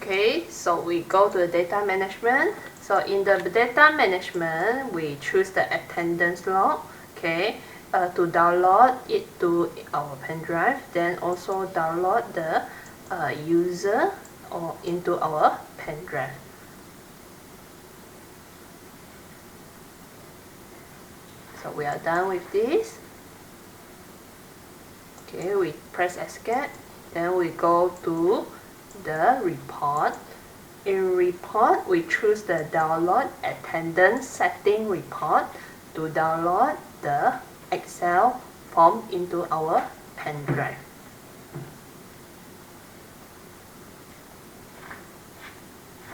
Okay, so we go to the data management. So in the data management, we choose the attendance log, okay, to download it to our pen drive, then also download the user or into our pen drive. So we are done with this. Okay, we press escape, then we go to the report. In report, we choose the download attendance setting report to download the Excel form into our pen drive.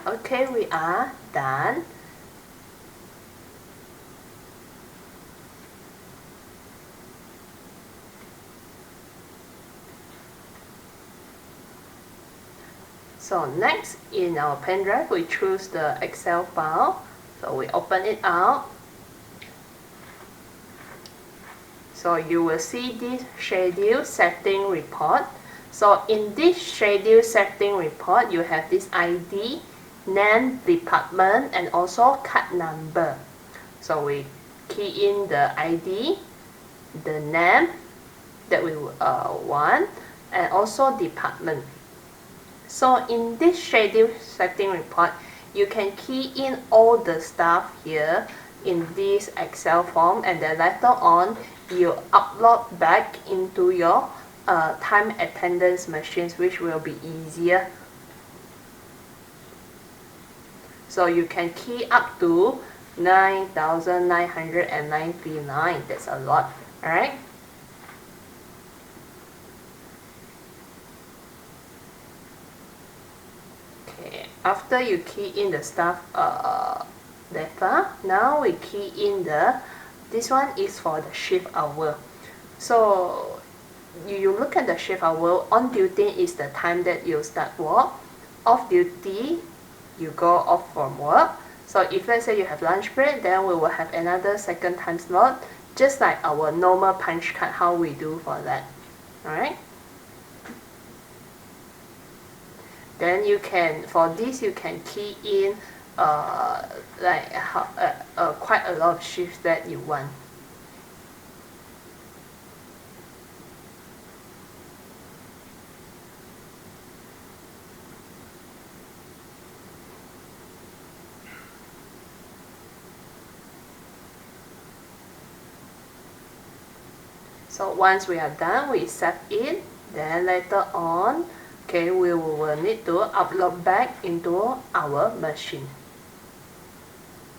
Okay, we are done. So next, in our pen drive, we choose the Excel file. So we open it out. So you will see this schedule setting report. So in this schedule setting report, you have this ID, name, department, and also card number. So we key in the ID, the name that we want, and also department. So in this schedule setting report, you can key in all the stuff here in this Excel form, and then later on you upload back into your time attendance machines, which will be easier. So you can key up to 9,999. That's a lot, alright? After you key in the stuff data, now we key in this one is for the shift hour. So you look at the shift hour. On duty is the time that you start work. Off duty, you go off from work. So if let's say you have lunch break, then we will have another second time slot, just like our normal punch card, how we do for that. Alright? Then you can, for this you can key in quite a lot of shifts that you want. So once we are done, we save it. Then later on, okay, we will need to upload back into our machine.